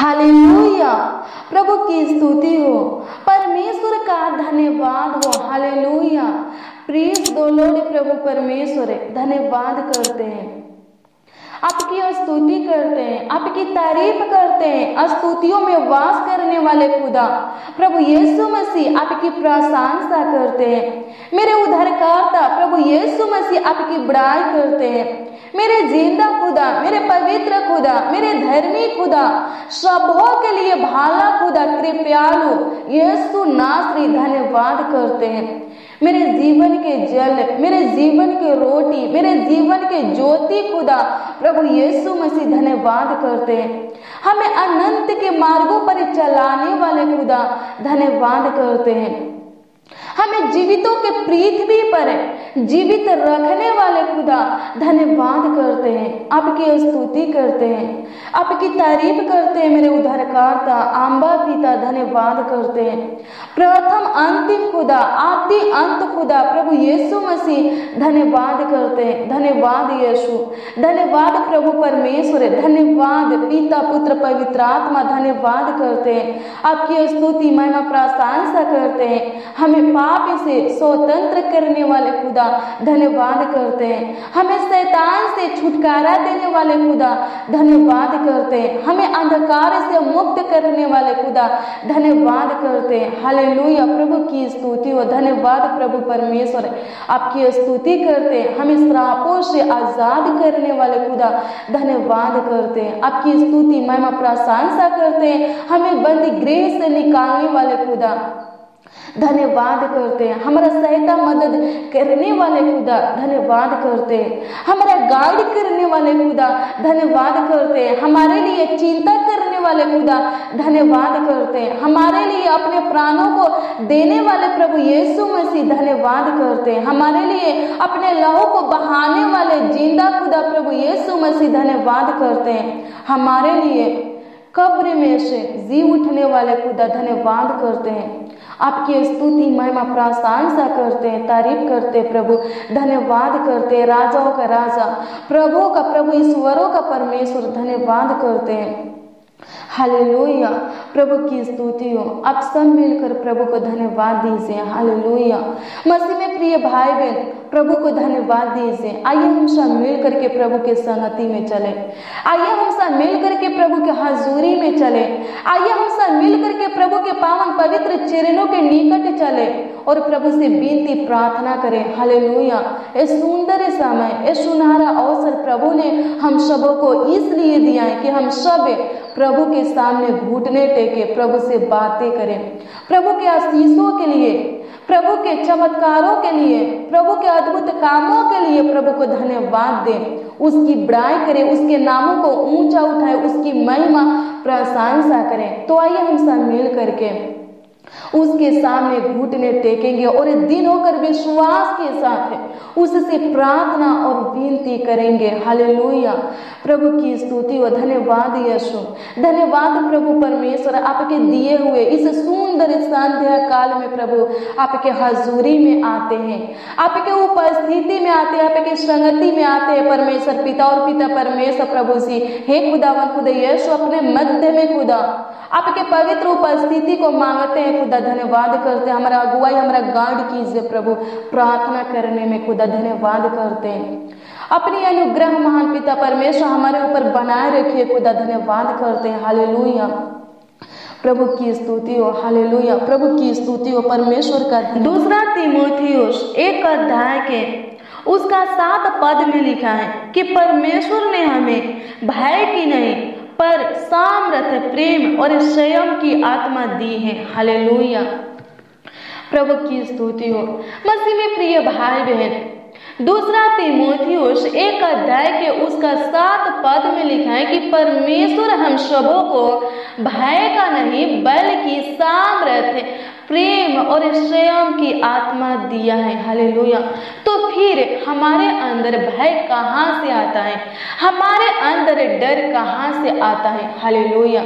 Hallelujah, प्रभु की स्तुति हो, परमेश्वर का धन्यवाद हो। Hallelujah, praise the Lord. प्रभु परमेश्वर धन्यवाद करते हैं, आपकी स्तुति करते हैं, आपकी तारीफ करते हैं। स्तुतियों में वास करने वाले खुदा प्रभु यीशु मसीह आपकी प्रशंसा करते हैं। मेरे उद्धारकर्ता प्रभु यीशु मसीह आपकी बड़ाई करते हैं। मेरे जिंदा खुदा, मेरे पवित्र खुदा, मेरे धर्मी खुदा, सबों के लिए भाला खुदा, कृपालु यीशु नासरी धन्यवाद करते हैं। मेरे जीवन के जल, मेरे जीवन के रोटी, मेरे जीवन के ज्योति खुदा प्रभु यीशु मसीह धन्यवाद करते हैं। हमें अनंत के मार्गों पर चलाने वाले खुदा धन्यवाद करते हैं। हमें जीवितों के पृथ्वी पर जीवित रखने वाले खुदा धन्यवाद करते हैं, आपकी स्तुति करते हैं, आपकी तारीफ करते हैं। मेरे उद्धारकर्ता आम्बा पिता धन्यवाद करते हैं। प्रथम अंतिम खुदा, आदि अंत खुदा प्रभु यीशु मसीह धन्यवाद करते हैं। धन्यवाद यीशु, धन्यवाद प्रभु परमेश्वर, धन्यवाद पिता पुत्र पवित्र आत्मा धन्यवाद करते हैं। आपकी स्तुति महिमा प्रशंसा करते हैं। हमें पाप से स्वतंत्र करने वाले खुदा धन्यवाद करते हैं। हमें शैतान से छुटकारा देने वाले खुदा धन्यवाद करते हैं। हमें अंधकार से मुक्त करने वाले खुदा धन्यवाद करते हैं। हालेलुया, प्रभु की स्तुति हो। धन्यवाद प्रभु परमेश्वर, आपकी स्तुति करते हैं। हमें श्रापों से आजाद करने वाले खुदा धन्यवाद करते हैं। आपकी स्तुति महिमा प्रशंसा करते हैं। हमें बंदी गृह से निकालने वाले खुदा धन्यवाद करते हैं। हमारा सहायता मदद करने वाले खुदा धन्यवाद करते हैं। हमारा गाइड करने वाले खुदा धन्यवाद करते हैं। हमारे लिए चिंता करने वाले खुदा धन्यवाद करते हैं। हमारे लिए अपने प्राणों को देने वाले प्रभु यीशु मसीह धन्यवाद करते हैं। हमारे लिए अपने लहू को बहाने वाले जिंदा खुदा प्रभु यीशु मसीह धन्यवाद करते हैं। हमारे लिए कब्र में से जी उठने वाले खुदा धन्यवाद करते हैं। आपकी स्तुति महिमा प्रशंसा करते हैं, तारीफ करते हैं। प्रभु धन्यवाद करते हैं। राजाओं का राजा, प्रभु का प्रभु, ईश्वरों का परमेश्वर धन्यवाद करते हैं। हालेलुया, प्रभु की स्तुति हो। आप सब मिलकर प्रभु को धन्यवाद दीजिए। हालेलुया, मसीह में प्रिय भाई बहन प्रभु को धन्यवाद दीजिए। आइए हम सब मिल करके प्रभु के संगति में चले। आइए हम सब मिल करके प्रभु के हजूरी में चले। आइए हम सब मिल करके प्रभु के पावन पवित्र चरणों के निकट चले और प्रभु से विनती प्रार्थना करें। हालेलुया, ये सुंदर समय, ये सुनहरा अवसर प्रभु ने हम सबों को इसलिए दिया है कि हम सब प्रभु के सामने घुटने टेके प्रभु से बातें करें। प्रभु के आशीषों के लिए, प्रभु के चमत्कारों के लिए, प्रभु के अद्भुत कामों के लिए प्रभु को धन्यवाद दें, उसकी बड़ाई करें, उसके नामों को ऊंचा उठाए, उसकी महिमा प्रशंसा करें। तो आइए हम सब मिल करके उसके सामने घुटने टेकेंगे और दिन होकर विश्वास के साथ उससे प्रार्थना और विनती करेंगे। हालेलुया, प्रभु की स्तुति हो। धन्यवाद यीशु, धन्यवाद प्रभु परमेश्वर, आपके दिए हुए इस सुंदर संध्या काल में प्रभु आपके हजूरी में आते हैं, आपके उपस्थिति में आते हैं, आपके संगति में आते हैं। परमेश्वर पिता और पिता परमेश्वर प्रभु जी, हे खुदावन खुदा यीशु, अपने मध्य में खुदा आपके पवित्र उपस्थिति को मांगते हैं खुदा। धन्यवाद करते हैं। हमारा अगुवाई, हमारा गाइड कीजिए प्रभु प्रार्थना करने में खुदा। धन्यवाद करते हैं। अपनी अनुग्रह महान पिता परमेश्वर हमारे ऊपर बनाए रखिए खुदा। धन्यवाद करते हैं। हालेलुया, प्रभु की स्तुति हो। हालेलुया, प्रभु की स्तुति हो। परमेश्वर का दूसरा तीमुथियुस 1 अध्याय के उसका 7 पद में लिखा है कि परमेश्वर ने हमें भय की नहीं पर सामर्थ्य, प्रेम और संयम की आत्मा दी है। हालेलुया, प्रभु की स्तुति हो। मसीह में प्रिय भाई बहन, दूसरा तीमुथियुस 1 अध्याय के उसका 7 पद में लिखा है कि परमेश्वर हम सबों को भय का नहीं बल्कि सामर्थ्य, प्रेम और संयम की आत्मा दिया है। हालेलुया, तो फिर हमारे अंदर भय कहाँ से आता है? हमारे अंदर डर कहाँ से आता है? हालेलुया,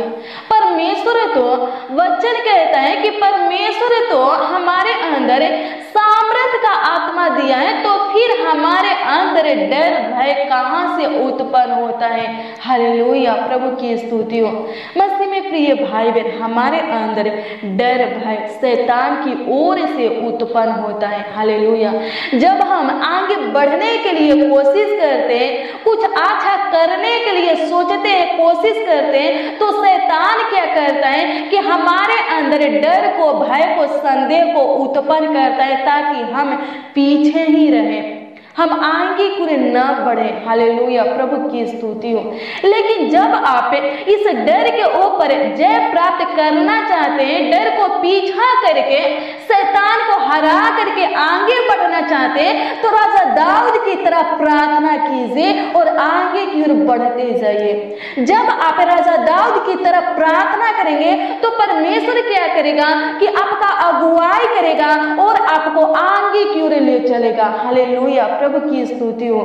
परमेश्वर तो वचन कहता है कि परमेश्वर तो हमारे अंदर सामर्थ का आत्मा दिया है, तो फिर हमारे अंदर डर भय कहाँ से उत्पन्न होता है? हालेलुया, प्रभु की स्तुति हो। मसीह में में प्रिय भाई बहन, हमारे अंदर डर भय शैतान की ओर से उत्पन्न होता है। हालेलुया। जब हम आगे बढ़ने के लिए कोशिश करते हैं, कुछ अच्छा करने के लिए सोचते हैं, कोशिश करते हैं, तो शैतान क्या करता है कि हमारे अंदर डर को, भय को, संदेह को उत्पन्न करता है ताकि हम पीछे ही रहें, हम आगे पूरे न बढ़े। हालेलुया, प्रभु की स्तुति हो। लेकिन जब आप इस डर के ऊपर जय प्राप्त करना चाहते हैं, डर को पीछा करके शैतान को हरा करके आगे बढ़ना चाहते हैं, तो राजा दाऊद की तरह प्रार्थना कीजिए और आगे की ओर बढ़ते जाइए। जब आप राजा दाऊद की तरह प्रार्थना करेंगे तो परमेश्वर क्या करेगा कि आपका अगुवाई करेगा और आपको आगे की ओर ले चलेगा। हालेलुया, प्रभु की स्तुति हो।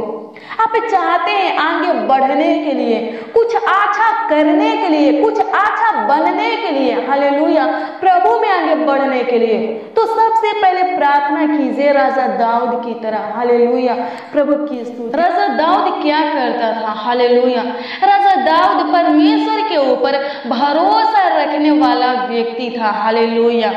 आप चाहते हैं आगे बढ़ने के लिए, कुछ अच्छा करने के लिए, कुछ अच्छा बनने के लिए, हालेलुया, प्रभु में आगे बढ़ने के लिए, तो सबसे पहले प्रार्थना कीजिए राजा दाऊद की तरह। हालेलुया, प्रभु की स्तुति। राजा दाऊद क्या करता था? हालेलुया, राजा दाऊद परमेश्वर के ऊपर भरोसा रखने वाला व्यक्ति था। हालेलुया,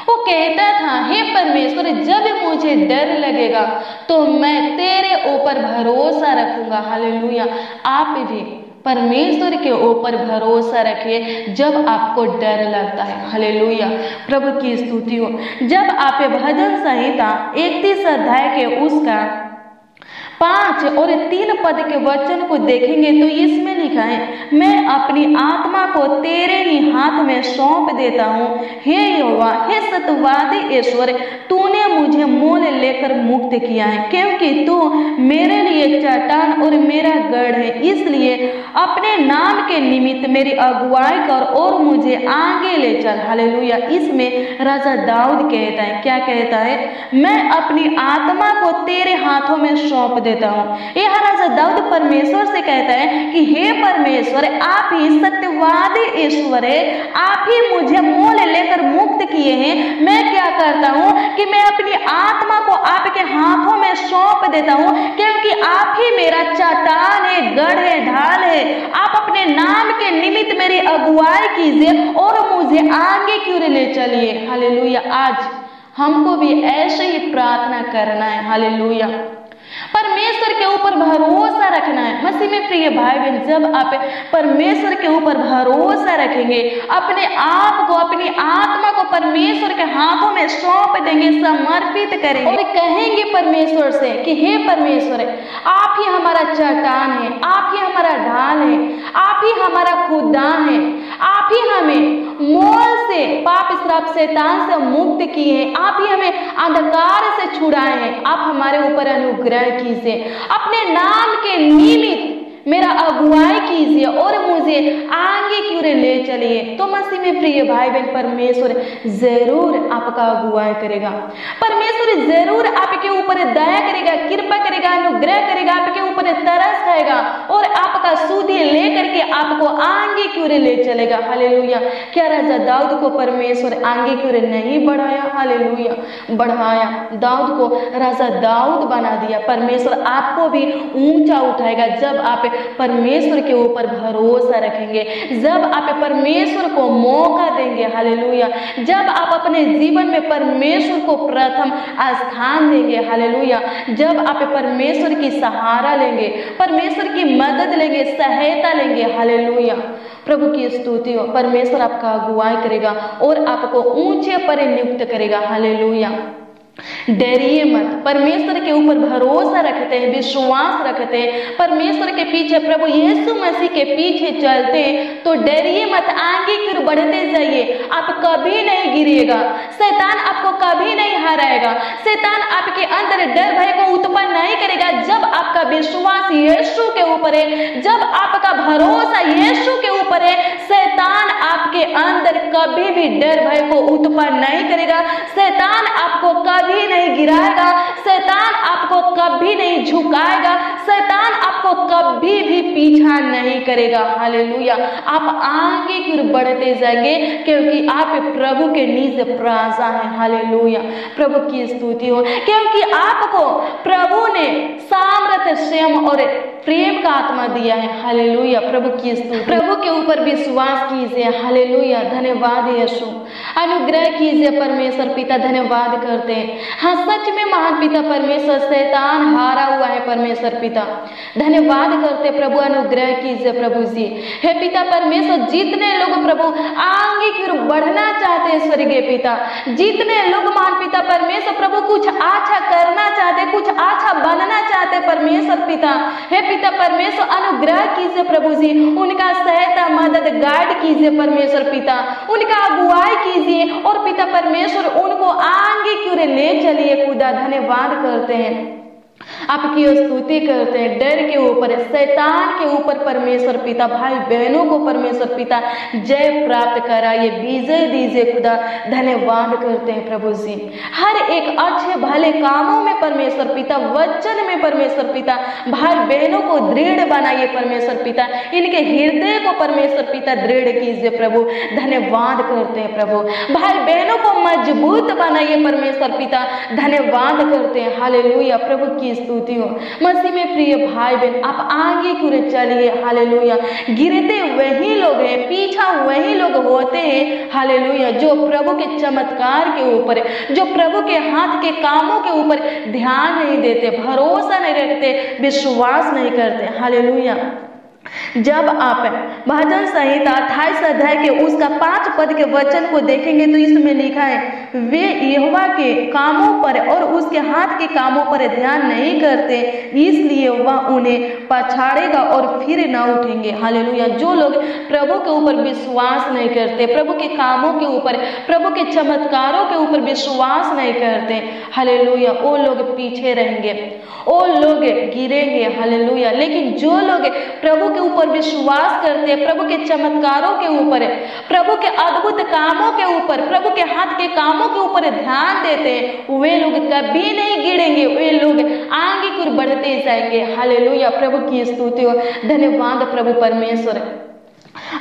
वो कहता था, हे परमेश्वर, जब मुझे डर लगेगा तो मैं तेरे ऊपर भरोसा रखूंगा। हालेलुया, आप भी परमेश्वर के ऊपर भरोसा रखिए जब आपको डर लगता है। हालेलुया, प्रभु की स्तुति हो। जब आप भजन संहिता 31 अध्याय के उसका 5 और 3 पद के वचन को देखेंगे तो इसमें लिखा है, मैं अपनी आत्मा को तेरे ही हाथ में सौंप देता हूँ। हे यहोवा, हे सत्यवादी ईश्वर, तूने मुझे मोल लेकर मुक्त किया है, क्योंकि तू मेरे लिए चट्टान और मेरा गढ़ है। इसलिए अपने नाम के निमित्त मेरी अगुवाई कर और मुझे आगे ले चल। हालेलुया, इसमें राजा दाऊद कहता है, क्या कहता है? मैं अपनी आत्मा को तेरे हाथों में सौंप देता हूँ। यह राजा दाऊद परमेश्वर से कहता है कि हे परमेश्वर, आप ही सत्यवादी ईश्वर है, आप ही मुझे मोल लेकर मुक्त किए हैं। मैं क्या करता हूँ कि मैं अपनी आत्मा को आपके हाथों में सौंप देता हूँ, क्योंकि आप ही मेरा चट्टान है, गढ़ है, ढाल है। आप अपने नाम के निमित्त मेरी अगुवाई कीजिए और मुझे आगे की ओर ले चलिए। हालेलुया, आज हमको भी ऐसे ही प्रार्थना करना है। हालेलुया, परमेश्वर के ऊपर भरोसा रखना है। मसीह में प्रिय भाई बहन, जब आप परमेश्वर के ऊपर भरोसा रखेंगे, अपने आप को, अपनी आत्मा को परमेश्वर के हाथों में सौंप देंगे, समर्पित करेंगे और कहेंगे परमेश्वर से कि हे परमेश्वर, आप ही हमारा चट्टान है, आप ही हमारा ढाल है, आप ही हमारा खुदा है, आप ही हमें मोल से, पाप श्राप शैतान से मुक्त किए हैं, आप ही हमें अंधकार से छुड़ाए हैं। आप हमारे ऊपर अनुग्रह कीजिए, अपने नाम के निमित्त मेरा अगुवाई कीजिए और मुझे आगे की ओर ले चलिए। तो मसीह में प्रिय भाई बहन, परमेश्वर जरूर आपका अगुवाई करेगा, परमेश्वर जरूर आपके ऊपर दया करेगा, कृपा करेगा, अनुग्रह करेगा, आपके ऊपर तरस खाएगा और आपका सुधि लेकर के आपको आगे की ओर ले चलेगा। हालेलुया, क्या राजा दाऊद को परमेश्वर आगे की ओर नहीं बढ़ाया? हालेलुया, बढ़ाया। दाऊद को राजा दाऊद बना दिया। परमेश्वर आपको भी ऊंचा उठाएगा जब आप परमेश्वर के ऊपर भरोसा रखेंगे, जब आप परमेश्वर को मौका देंगे। हालेलुया, जब आप अपने जीवन में परमेश्वर को प्रथम स्थान देंगे। हालेलुया, जब आप परमेश्वर की सहारा लेंगे, परमेश्वर की मदद लेंगे, सहायता लेंगे। हालेलुया, प्रभु की स्तुति हो। परमेश्वर आपका अगुवाई करेगा और आपको ऊंचे पर नियुक्त करेगा। हालेलुया, डरिए मत, परमेश्वर के ऊपर भरोसा रखते हैं, विश्वास रखते हैं, परमेश्वर के पीछे, प्रभु यीशु मसीह के पीछे चलते हैं, तो डरिए मत, आगे की ओर बढ़ते जाइए। आप कभी नहीं गिरिएगा, शैतान आपको कभी नहीं हराएगा, शैतान आपके अंदर डर भय को उत्पन्न नहीं करेगा। जब आपका विश्वास यीशु के ऊपर है, जब आपका भरोसा यीशु के ऊपर है, शैतान आपके अंदर कभी भी डर भय को उत्पन्न नहीं करेगा, शैतान आपको कभी नहीं गिराएगा, शैतान आपको कभी नहीं झुकाएगा, शैतान आपको कभी भी पीछा नहीं करेगा। हालेलुया, आप आगे की ओर बढ़ते जाएंगे क्योंकि आप प्रभु के निज प्राजा हैं। हालेलुया, प्रभु की स्तुति हो, क्योंकि आपको प्रभु ने सामर्थ्य, संयम और प्रेम का आत्मा दिया है। हालेलुया, प्रभु की स्तुति। प्रभु के ऊपर विश्वास कीजिए। हालेलुया, धन्यवाद यीशु। अनुग्रह कीजिए परमेश्वर पिता, धन्यवाद करते हैं। हाँ, सच में महान पिता परमेश्वर, शैतान हारा हुआ है परमेश्वर पिता, धन्यवाद करते प्रभु। अनुग्रह कीजिए प्रभु जी। हे पिता परमेश्वर, जितने लोग प्रभु आगे की ओर बढ़ना चाहते हैं स्वर्गीय पिता, जितने लोग महान पिता परमेश्वर प्रभु कुछ अच्छा करना चाहते, कुछ अच्छा बनना चाहते परमेश्वर पिता, हे पिता परमेश्वर अनुग्रह कीजिए प्रभु जी। उनका सहायता मदद गाइड कीजिए परमेश्वर पिता, उनका अगुवाई कीजिए और पिता परमेश्वर उनको आगे की ओर ले चलिए खुदा। धन्यवाद करते हैं, आपकी स्तुति करते हैं। डर के ऊपर, शैतान के ऊपर परमेश्वर पिता, भाई बहनों को परमेश्वर पिता जय प्राप्त कराइए, विजय दीजिए खुदा। धन्यवाद करते हैं प्रभु जी। हर एक अच्छे भले कामों में परमेश्वर पिता, वचन में परमेश्वर पिता, भाई बहनों को दृढ़ बनाइए परमेश्वर पिता, इनके हृदय को परमेश्वर पिता दृढ़ कीजिए प्रभु। धन्यवाद करते हैं प्रभु। भाई बहनों को मजबूत बनाइए परमेश्वर पिता। धन्यवाद करते हैं। हालेलुया, प्रभु की स्तुति हो। मसीह में प्रिय भाई बहन, आप आगे की ओर चलिए। हालेलुया, गिरते वही लोग हैं, पीछा वही लोग होते हैं। हालेलुया, जो प्रभु के चमत्कार के ऊपर, जो प्रभु के हाथ के कामों के ऊपर ध्यान नहीं देते, भरोसा नहीं रखते, विश्वास नहीं करते। हालेलुया, जब आप भजन संहिता 28 अध्याय के उसका 5 पद के वचन को देखेंगे तो इसमें लिखा है, वे यहोवा के कामों पर और उसके हाथ के कामों पर ध्यान नहीं करते, इसलिए वह उन्हें पछाड़ेगा और फिर ना उठेंगे। हालेलुया, जो लोग प्रभु के ऊपर विश्वास नहीं करते, प्रभु के कामों के ऊपर, प्रभु के चमत्कारों के ऊपर विश्वास नहीं करते, हालेलुया, वो लोग पीछे रहेंगे, वो लोग गिरेंगे। हालेलुया, लेकिन जो लोग प्रभु के ऊपर विश्वास करते हैं, प्रभु के चमत्कारों के ऊपर, प्रभु के अद्भुत कामों के ऊपर, प्रभु के हाथ के कामों के ऊपर ध्यान देते हैं, वे लोग कभी नहीं गिरेंगे, वे लोग आगे की ओर बढ़ते जाएंगे। हालेलुया, प्रभु की स्तुति हो। धन्यवाद प्रभु परमेश्वर,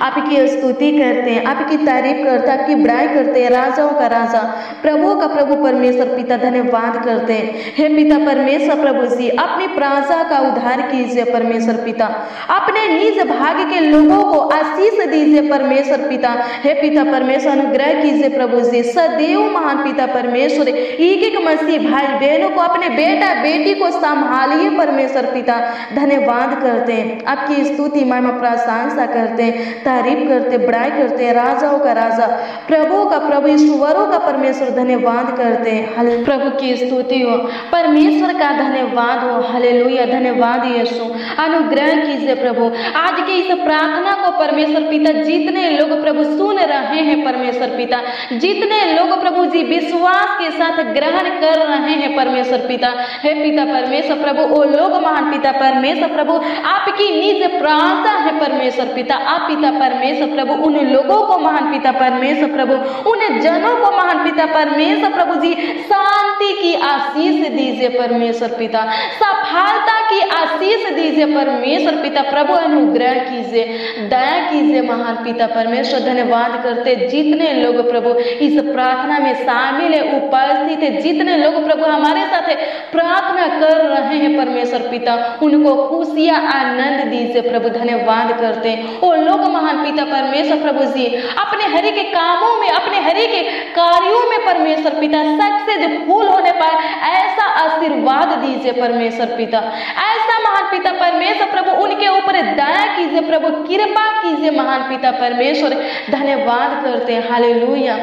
आपकी स्तुति करते हैं, आपकी तारीफ करते हैं, आपकी बड़ाई करते हैं। राजाओं का राजा, प्रभु का प्रभु परमेश्वर पिता, धन्यवाद करते हैं। हे पिता परमेश्वर प्रभु जी, अपनी प्रजा का उद्धार कीजिए परमेश्वर पिता, अपने निज भाग्य के लोगों को आशीष दीजिए परमेश्वर पिता। हे पिता परमेश्वर अनुग्रह कीजिए प्रभु जी। सदैव महान पिता परमेश्वर एक एक मसीह भाई बहनों को, अपने बेटा बेटी को संभालिए परमेश्वर पिता। धन्यवाद करते हैं, आपकी स्तुति महिमा प्रशंसा करते हैं, तारीफ करते, बड़ाई करते हैं। राजाओं का राजा, प्रभु का प्रभु, ईश्वरों का परमेश्वर, धन्यवाद करते हैं। प्रभु की स्तुति हो, परमेश्वर का धन्यवाद हो। हालेलुया, धन्यवाद यीशु। अनुग्रह कीजिए प्रभु। आज के इस प्रार्थना को परमेश्वर पिता, जितने लोग प्रभु सुन रहे हैं परमेश्वर पिता, जितने लोग प्रभु जी विश्वास के साथ ग्रहण कर रहे हैं परमेश्वर पिता, हे पिता परमेश्वर प्रभु, वो लोग महान पिता परमेश्वर प्रभु आपकी निज प्रार्थना है परमेश्वर पिता। आप पिता परमेश्वर प्रभु उन लोगों को महान पिता परमेश्वर प्रभु, उन जनों को महान पिता परमेश्वर प्रभु जी शांति की आशीष दीजिए परमेश्वर पिता, सफलता की आशीष दीजिए परमेश्वर पिता। प्रभु अनुग्रह कीजिए, दया कीजिए महान पिता परमेश्वर। धन्यवाद करते जितने लोग प्रभु इस प्रार्थना में शामिल है, उपस्थित है, जितने लोग प्रभु हमारे साथ प्रार्थना कर रहे हैं परमेश्वर पिता, उनको खुशियां आनंद दीजिए प्रभु। धन्यवाद करते हैं वो लोग महान पिता परमेश्वर प्रभु जी अपने हरि के कामों में, अपने हरि के कार्यों में परमेश्वर पिता सक्सेस फूल होने पाए, ऐसा आशीर्वाद दीजिए परमेश्वर पिता। ऐसा महान पिता परमेश्वर प्रभु उनके ऊपर दया कीजिए प्रभु, कृपा कीजिए महान पिता परमेश्वर। धन्यवाद करते हैं। हालेलुया,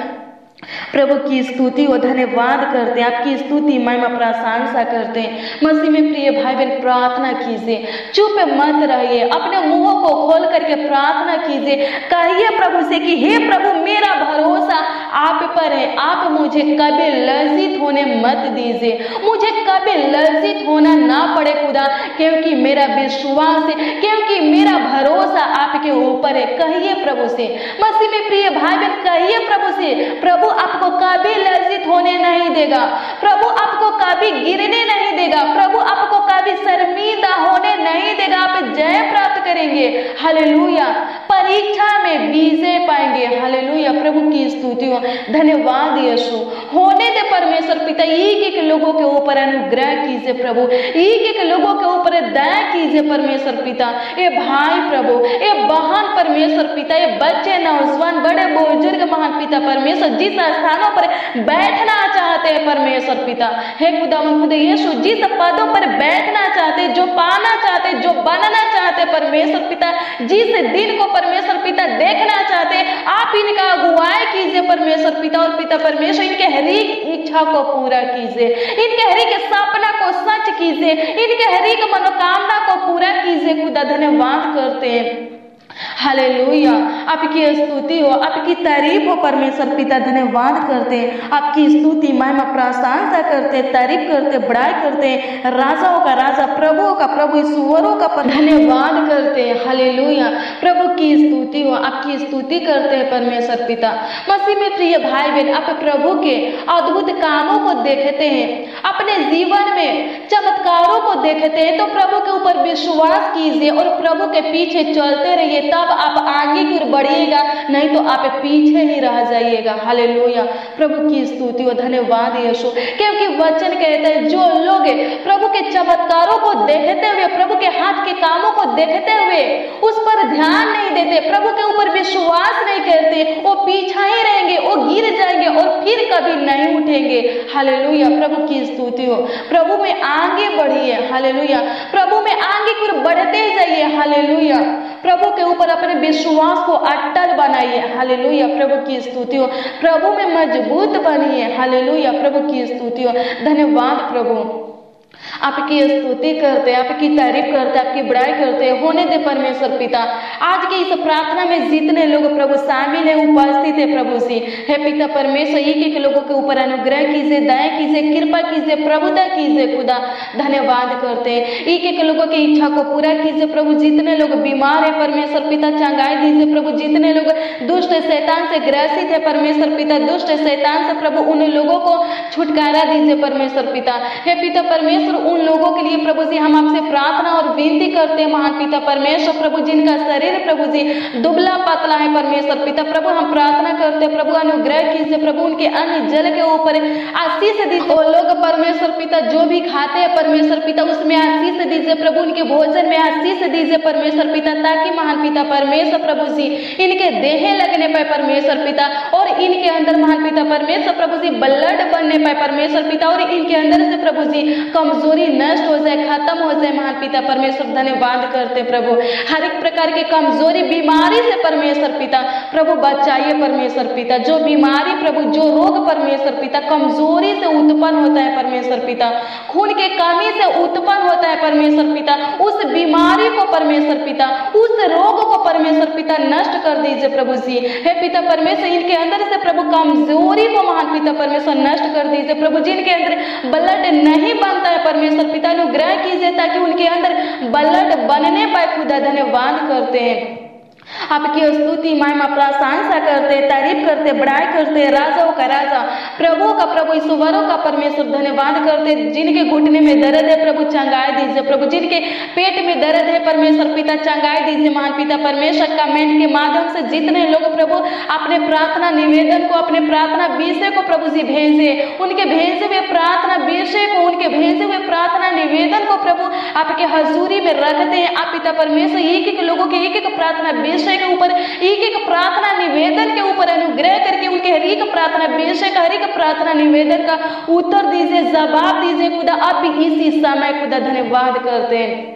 प्रभु की स्तुति हो। धन्यवाद करते हैं, आपकी स्तुति महिमा प्रशंसा करते हैं। मसीह में प्रिय भाई बहन प्रार्थना कीजिए, चुप मत रहिए, अपने मुंहों को खोल करके प्रार्थना कीजिए। कहिए प्रभु से कि हे प्रभु मेरा भरोसा आप पर है, आप मुझे कभी लज्जित होने मत दीजिए, मुझे कभी लज्जित होना ना पड़े खुदा, क्योंकि मेरा विश्वास है, क्योंकि मेरा भरोसा आपके ऊपर है। कहिए प्रभु से, मसीह में प्रिय भाई बहन कहिए प्रभु से, प्रभु आपको कभी लज्जित होने नहीं देगा, प्रभु आपको कभी गिरने नहीं देगा, प्रभु आपको कभी शर्मिंदा होने नहीं देगा। आप जय प्राप्त करेंगे। हालेलुया, परीक्षा में विजय पाएंगे। हालेलुया, प्रभु की स्तुति हो। धन्यवाद यीशु। होने दे परमेश्वर पिता, एक एक लोगों के ऊपर अनुग्रह कीजिए प्रभु, एक एक लोगों के ऊपर दया कीजिए परमेश्वर पिता। ये भाई प्रभु, ये बहन परमेश्वर पिता, ये बच्चे नौजवान बड़े बुजुर्ग महान पिता परमेश्वर, जिस स्थानों पर बैठना चाहते हैं परमेश्वर पिता, हे खुदावन खुदा यीशु, जिस पदों पर बैठना चाहते, जो पाना चाहते, जो बनना चाहते परमेश्वर पिता, जिस दिन को परमेश्वर पिता देखना चाहते, आप इनका अगुवाई कीजिए परमेश्वर पिता। और पिता परमेश्वर इनके हर एक इच्छा को पूरा कीजिए, इनके हर एक सपना को सच कीजिए, इनके हर एक मनोकामना को पूरा कीजिए खुदा। धन्यवाद करते हैं, हालेलुया। आपकी स्तुति हो, आपकी तारीफ हो परमेश्वर पिता। धन्यवाद करते हैं, आपकी स्तुति महिमा प्रशंसा करते, तारीफ करते, बड़ाई करते, राजाओं का राजा, प्रभुओं का प्रभु, ईश्वरों का धन्यवाद करते हैं, हालेलुया। प्रभु की स्तुति हो, आपकी स्तुति करते हैं परमेश्वर पिता। मसीह में प्रिय भाई बहन, आप प्रभु के अद्भुत कामों को देखते हैं, अपने जीवन में चमत्कारों को देखते हैं, तो प्रभु के ऊपर विश्वास कीजिए और प्रभु के पीछे चलते रहिए, तब आप आगे की ओर बढ़िएगा, नहीं तो आप पीछे ही रह जाइएगा, हालेलुया। प्रभु की स्तुति हो, धन्यवाद यीशु, क्योंकि वचन कहता है जो लोग प्रभु के चमत्कारों को देखते हुए, प्रभु के हाथ के कामों को देखते हुए उस पर ध्यान नहीं देते, प्रभु के ऊपर विश्वास नहीं करते, वो पीछा ही रहेंगे, वो गिर जाएंगे और फिर कभी नहीं उठेंगे, हालेलुया। प्रभु की स्तुति हो। प्रभु में आगे बढ़िए, हालेलुया। प्रभु में आगे की ओर बढ़ते जाइए, हालेलुया। प्रभु के ऊपर अपने विश्वास को अटल बनाइए, हालेलुया। प्रभु की स्तुति हो। प्रभु में मजबूत बनिए, हालेलुया। प्रभु की स्तुति हो। धन्यवाद प्रभु, आपकी स्तुति करते, आपकी तारीफ करते, आपकी बड़ाई करते, होने दे परमेश्वर पिता। आज के इस प्रार्थना में जितने लोग प्रभु शामिल है, उपस्थित है प्रभु से, हे पिता परमेश्वर, एक एक लोगों के ऊपर अनुग्रह कीजिए, दया कीजिए, कृपा कीजिए, प्रभुता कीजिए खुदा। धन्यवाद करते हैं, एक एक लोगों की इच्छा को पूरा कीजिए प्रभु। जितने लोग बीमार है परमेश्वर पिता, चंगाई दीजिए प्रभु। जितने लोग दुष्ट शैतान से ग्रसित है परमेश्वर पिता, दुष्ट शैतान से प्रभु उन लोगों को छुटकारा दीजिए परमेश्वर पिता। हे पिता परमेश्वर, उन लोगों के लिए प्रभु जी हम आपसे प्रार्थना और विनती करते हैं महान पिता परमेश्वर, प्रभु जिनका शरीर प्रभु जी दुबला पतला है परमेश्वर पिता, प्रभु हम प्रार्थना करते हैं प्रभु अनुग्रह कीजिए प्रभु, उनके अन्न जल के ऊपर आशीष दीजिए। वो लोग परमेश्वर पिता जो भी खाते हैं परमेश्वर पिता, उसमें आशीष दीजिए प्रभु, उनके भोजन में आशीष दीजिए परमेश्वर पिता, ताकि महान पिता परमेश्वर प्रभु जी इनके देह लगने पाए परमेश्वर पिता, और इनके अंदर महान पिता परमेश्वर प्रभु जी ब्लड बनने पाए परमेश्वर पिता, और इनके अंदर से प्रभु जी कमजोरी नष्ट हो जाए, खत्म हो जाए महान पिता परमेश्वर। धन्यवाद करते प्रभु, हर एक प्रकार के कमजोरी बीमारी से परमेश्वर पिता प्रभु बचाइए परमेश्वर पिता। जो बीमारी प्रभु, जो रोग परमेश्वर पिता कमजोरी से उत्पन्न होता है परमेश्वर पिता, खून के कमी से उत्पन्न होता है परमेश्वर पिता, उस बीमारी को परमेश्वर पिता, उस रोग को परमेश्वर पिता नष्ट कर दीजिए प्रभु जी। हे पिता परमेश्वर, इनके अंदर से प्रभु कमजोरी को महान पिता परमेश्वर नष्ट कर दीजिए प्रभु। जिनके अंदर ब्लड नहीं बनता है परमेश्वर पिता, अनुग्रह कीजिए ताकि उनके अंदर ब्लड बनने पाए खुदा। धन्यवाद करते हैं, आपकी स्तुति महिमा प्रशंसा करते, तारीफ करते, बड़ाई करते, राजाओं का राजा, प्रभु का प्रभु, ईश्वरों का परमेश्वर। धन्यवाद करते, जिनके घुटने में दर्द है प्रभु चंगाई दीजिए प्रभु, जिनके पेट में दर्द है परमेश्वर पिता चंगाई दीजिए महान पिता परमेश्वर। कमेंट के माध्यम से जितने लोग प्रभु अपने प्रार्थना निवेदन को, अपने प्रार्थना विषय को प्रभु जी भेजे, उनके भेजे हुए प्रार्थना विषय को, उनके भेजे हुए प्रार्थना निवेदन को प्रभु आपके हजूरी में रखते हैं। आप पिता परमेश्वर एक एक लोगों के एक एक प्रार्थना विषय के ऊपर, एक एक प्रार्थना निवेदन के ऊपर अनुग्रह करके उनके हर एक प्रार्थना विषय का, हर एक प्रार्थना निवेदन का उत्तर दीजिए, जवाब दीजिए खुदा। आप भी इसी समय खुदा धन्यवाद करते हैं,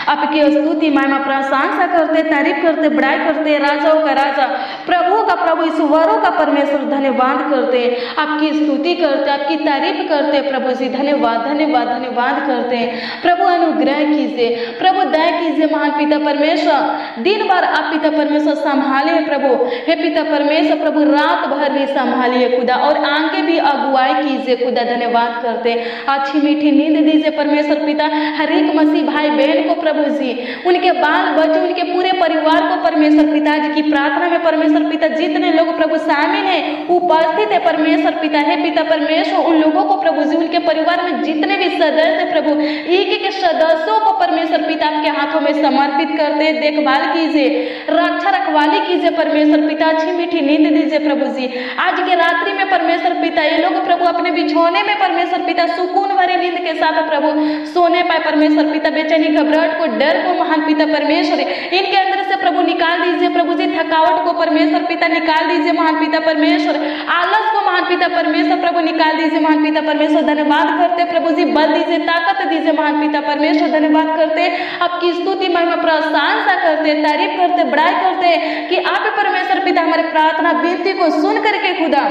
आपकी स्तुति महिमा प्रशंसा करते, तारीफ करते, बड़ाई करते, राजाओं का राजा, प्रभु का प्रभु, ईश्वरों का परमेश्वर। धन्यवाद करते, आपकी स्तुति करते, आपकी तारीफ करते प्रभु जी। धन्यवाद धन्यवाद धन्यवाद करते प्रभु। अनुग्रह कीजिए प्रभु, दया कीजिए महान पिता परमेश्वर। दिन भर आप पिता परमेश्वर संभाले प्रभु, हे पिता परमेश्वर प्रभु, रात भर भी संभालिए खुदा, और आगे भी अगुवाई कीजिए खुदा। धन्यवाद करते, अच्छी मीठी नींद दीजिए परमेश्वर पिता हर एक मसीह भाई बहन को प्रभु जी, उनके बाल बच्चे, उनके पूरे परिवार को परमेश्वर पिता जी की प्रार्थना में परमेश्वर पिता जितने लोग प्रभु शामिल हैं, उपस्थित है परमेश्वर पिता। हे पिता परमेश्वर, उन लोगों को प्रभु जी, उनके परिवार में जितने भी सदस्य प्रभु, एक एक सदस्यों को परमेश्वर पिता आपके हाथों में समर्पित करते, देखभाल कीजिए, रक्षा रखवाली कीजिए परमेश्वर पिता, अच्छी मीठी नींद दीजिए प्रभु जी। आज के रात्रि में परमेश्वर पिता ये लोग प्रभु अपने बिछौने में परमेश्वर पिता सुकून भरी नींद के साथ प्रभु सोने पाए परमेश्वर पिता। बेचैनी, घबराहट को, डर को महान पिता परमेश्वर इनके अंदर से प्रभु निकाल दीजिए प्रभु जी। थकावट को परमेश्वर पिता निकाल दीजिए महान पिता परमेश्वर। आलस को महान पिता परमेश्वर प्रभु निकाल दीजिए महान पिता परमेश्वर। धन्यवाद करते प्रभु जी, बल दीजिए, ताकत दीजिए महान पिता परमेश्वर। धन्यवाद करते, आपकी स्तुति महिमा प्रशंसा करते, तारीफ करते, बड़ाई करते कि आप परमेश्वर पिता हमारे प्रार्थना विनती को सुन करके खुदा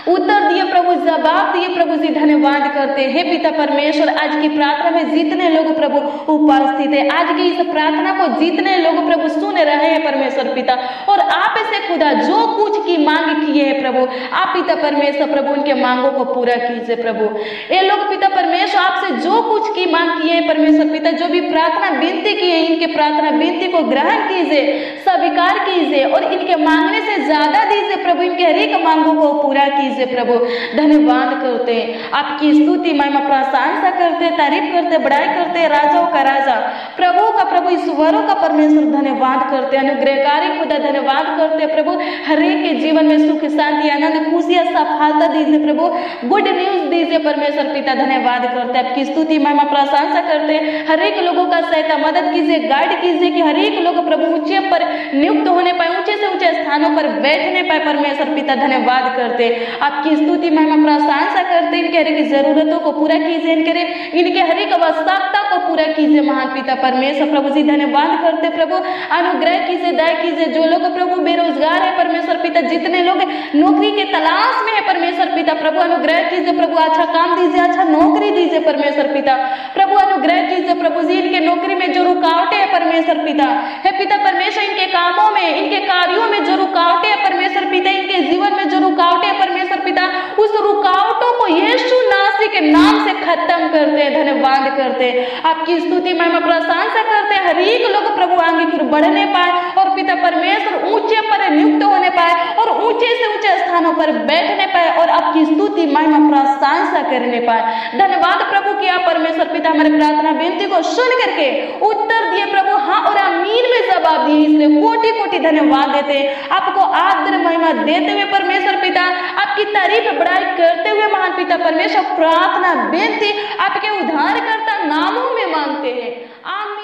उत्तर दिए प्रभु, जवाब दिए प्रभु जी। धन्यवाद करते हैं पिता परमेश्वर। आज की प्रार्थना में जितने लोग प्रभु उपस्थित है, आज की इस प्रार्थना को जितने लोग प्रभु सुन रहे हैं परमेश्वर पिता, और आप ऐसे खुदा जो कुछ की मांग किए हैं प्रभु, आप पिता परमेश्वर प्रभु उनके मांगों को पूरा कीजिए प्रभु। ये लोग पिता परमेश्वर आपसे जो कुछ की मांग किए हैं परमेश्वर पिता, जो भी प्रार्थना विनती की है, इनके प्रार्थना विनती को ग्रहण कीजिए, स्वीकार कीजिए और इनके मांगने से ज्यादा दीजिए प्रभु। इनके हर एक मांगों को पूरा कीजिए प्रभु। धन्यवाद करते हैं, आपकी स्तुति महिमा प्रशंसा करते, तारीफ करते, बड़ाई करते, राजाओं का राजा, प्रभु का प्रभु, ईश्वरों का परमेश्वर धन्यवाद करते, अनुग्रहकारी खुदा धन्यवाद करते प्रभु। हर एक के जीवन में सुख, शांति, आनंद, खुशियां, सफलता दीजिए प्रभु, गुड न्यूज दीजिए परमेश्वर पिता। धन्यवाद करते, आपकी स्तुति महिमा प्रशंसा करते, हर एक लोगों का सहायता मदद कीजिए, गाइड कीजिए कि हर एक लोग प्रभु ऊंचे पर नियुक्त होने पाए, ऊंचे से ऊंचे स्थानों पर बैठने पाए परमेश्वर पिता। धन्यवाद करते, आपकी स्तुति महिमा प्रशंसा करते, इनके हर एक जरूरतों को पूरा कीजिए, इनके हर एक आवश्यकता को पूरा कीजिए महान पिता परमेश्वर प्रभु जी। धन्यवाद करते प्रभु, अनुग्रह कीजिए, दया कीजिए। जो लोग प्रभु बेरोजगार है परमेश्वर पिता, जितने लोग नौकरी के तलाश में है परमेश्वर पिता प्रभु, अनुग्रह कीजिए प्रभु, अच्छा काम दीजिए, अच्छा नौकरी दीजिए परमेश्वर पिता प्रभु। अनुग्रह कीजिए प्रभु जी, इनके नौकरी में जो रुकावटें है परमेश्वर पिता, हे पिता परमेश्वर, इनके कामों में, इनके कार्यों में जो रुकावटें है परमेश्वर पिता, इनके जीवन में जो रुकावटें है परमेश्वर पिता, उस रुकावटों को यीशु नासरी के नाम से खत्म करते हैं। धन्यवाद करते, आपकी स्तुति महिमा प्रशंसा करते, हर एक लोग प्रभु आगे फिर बढ़ने पाए और पिता परमेश्वर ऊंचे पर नियुक्त होने पाए और ऊंचे से ऊंचे स्थानों पर बैठने पाए और आपकी स्तुति महिमा प्रशंसा करने पाए। धन्यवाद प्रभु कि आप परमेश्वर पिता हमारे प्रार्थना विनती को सुन करके उत्तर दिए प्रभु, हाँ और आमीन में जवाब दिए, इसलिए कोटि कोटि धन्यवाद देते, आपको आदर महिमा देते हुए परमेश्वर पिता, आपकी तारीफ बड़ाई करते हुए महान पिता परमेश्वर प्रार्थना विनती आपके उद्धारकर्ता नामों में मांगते हैं, आमीन।